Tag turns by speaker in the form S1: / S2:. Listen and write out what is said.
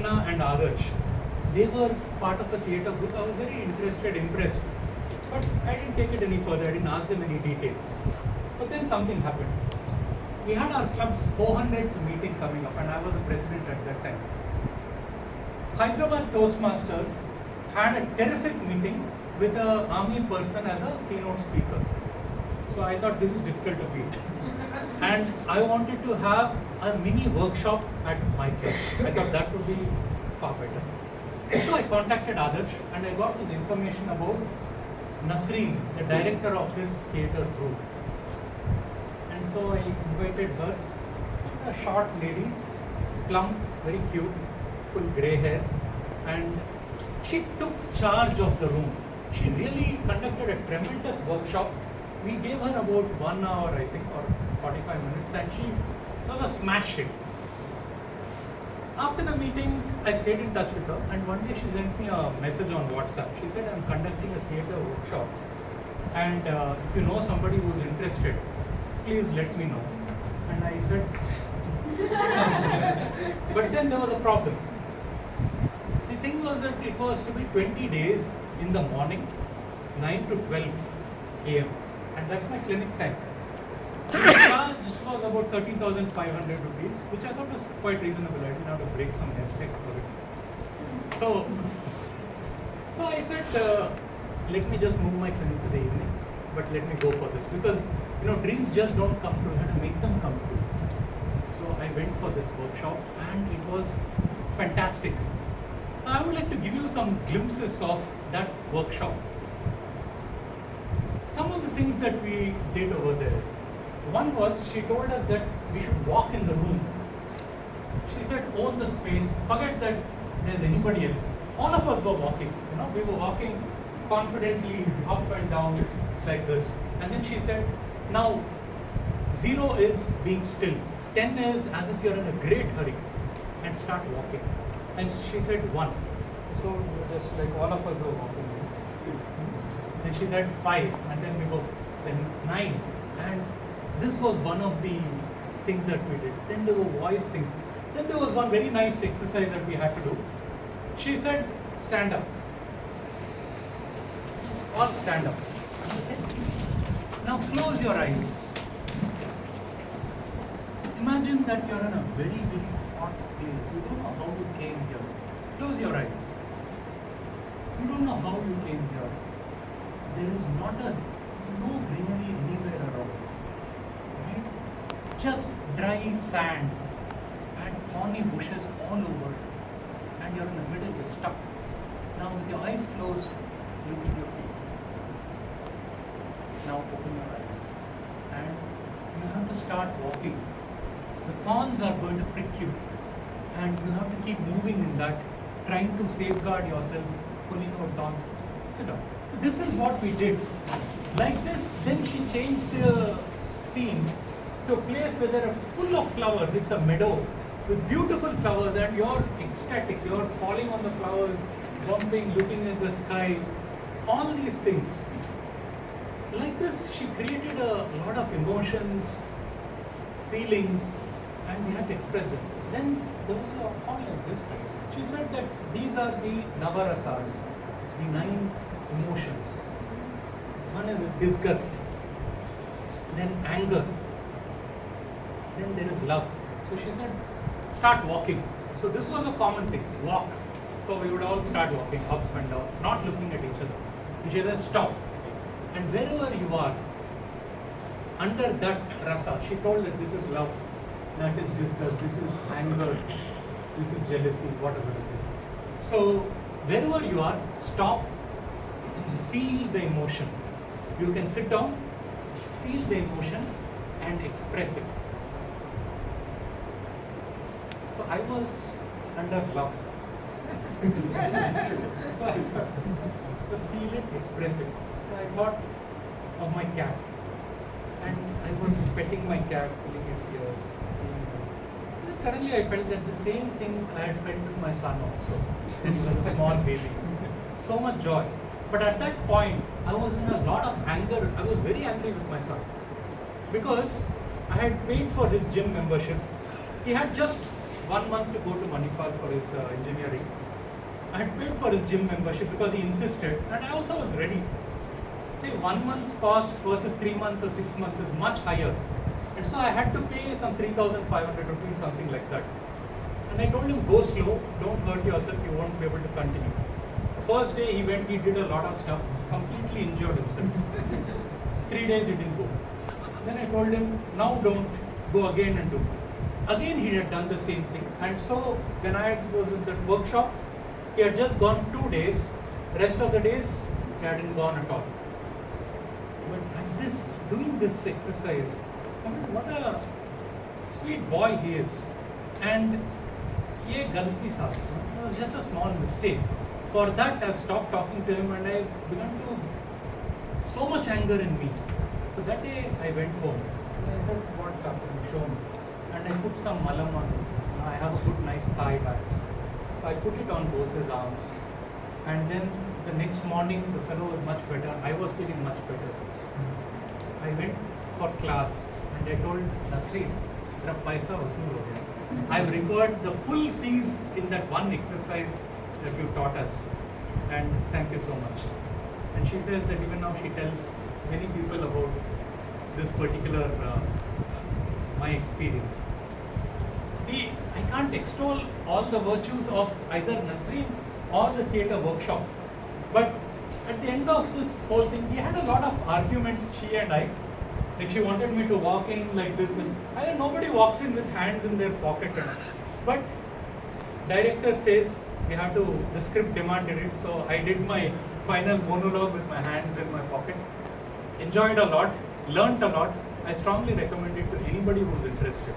S1: Meghna and Adarsh, they were part of a theatre group. I was very interested, impressed. But I didn't take it any further. I didn't ask them any details. But then something happened. We had our club's 400th meeting coming up, and I was the president at that time. Hyderabad Toastmasters had a terrific meeting with an army person as a keynote speaker. So I thought this is difficult to beat. And I wanted to have a mini workshop at my club. I thought that would be far better. So I contacted Adarsh and I got this information about Nasreen, the director of his theatre group. And so I invited her, a short lady, plump, very cute, full grey hair, and she took charge of the room. She really conducted a tremendous workshop. We gave her about 1 hour, I think, or 45 minutes, and she was a smash hit. After the meeting, I stayed in touch with her, and one day she sent me a message on WhatsApp. She said, I'm conducting a theatre workshop, and if you know somebody who's interested, please let me know. And I said, but then there was a problem. The thing was that it was to be 20 days in the morning, 9 to 12 a.m. and that's my clinic time. The charge was about 13,500 rupees, which I thought was quite reasonable. I didn't have to break some nest egg for it. So I said, let me just move my clinic to the evening, but let me go for this, because dreams just don't come true. You have to make them come true. So I went for this workshop, and it was fantastic. So I would like to give you some glimpses of that workshop. Some of the things that we did over there. One was, she told us that we should walk in the room. She said, own the space, forget that there's anybody else. All of us were walking, we were walking confidently up and down like this. And then she said, now 0 is being still, 10 is as if you're in a great hurry, and start walking. And she said 1. So just like all of us were walking. Then she said 5, and then we go, then 9. And this was one of the things that we did. Then there were voice things. Then there was one very nice exercise that we had to do. She said, stand up. All stand up. Okay. Now close your eyes. Imagine that you're in a very, very hot place. You don't know how you came here. Close your eyes. You don't know how you came here. There is no greenery anywhere around. Right? Just dry sand and thorny bushes all over. And you're in the middle, you're stuck. Now with your eyes closed, look at your feet. Now open your eyes. And you have to start walking. The thorns are going to prick you. And you have to keep moving in that, trying to safeguard yourself, pulling out down. Sit down. So this is what we did. Like this, then she changed the scene to a place where there are full of flowers. It's a meadow with beautiful flowers, and you're ecstatic. You're falling on the flowers, bumping, looking at the sky, all these things. Like this, she created a lot of emotions, feelings, and we had to express them. Then there was a call like this. She said that these are the Navarasas, the 9 emotions. One is disgust, then anger, then there is love. So she said, start walking. So this was a common thing, walk. So we would all start walking up and down, not looking at each other. And she said, stop. And wherever you are, under that rasa, she told that this is love, that is disgust, this is anger, this is jealousy, whatever it is. So wherever you are, stop, feel the emotion. You can sit down, feel the emotion and express it. So I was under love. So I thought, to feel it, express it. So I thought of my cat. And I was petting my cat, pulling its ears, seeing this. And then suddenly I felt that the same thing I had felt with my son also. He was a small baby. So much joy. But at that point, I was in a lot of anger. I was very angry with my son. Because I had paid for his gym membership. He had just 1 month to go to Manipal for his engineering. I had paid for his gym membership because he insisted, and I also was ready. See, 1 month's cost versus 3 months or 6 months is much higher. And so I had to pay some 3,500 rupees, something like that. And I told him, go slow, don't hurt yourself, you won't be able to continue. The first day he went, he did a lot of stuff, completely injured himself. 3 days he didn't go. Then I told him, now don't go again and do. Again he had done the same thing. And so when I was in that workshop, he had just gone 2 days. Rest of the days, he hadn't gone at all. But at this, doing this exercise, I mean, what a sweet boy he is. And ye galti tha. It was just a small mistake. For that, I've stopped talking to him and I began to so much anger in me. So that day, I went home and I said, "What's happened? Show me." And I put some malam on his. I have a good, nice thigh wax. So I put it on both his arms. And then the next morning, the fellow was much better. I was feeling much better. I went for class and I told Nasreen, "Tera paisa vasool ho gaya. I've recovered the full fees in that one exercise that you taught us, and thank you so much." And she says that even now she tells many people about this particular my experience. I can't extol all the virtues of either Nasreen or the theatre workshop, but at the end of this whole thing, we had a lot of arguments, she and I. Like, she wanted me to walk in like this, and nobody walks in with hands in their pocket. But director says we have to, the script demanded it, so I did my final monologue with my hands in my pocket. Enjoyed a lot, learnt a lot. I strongly recommend it to anybody who's interested.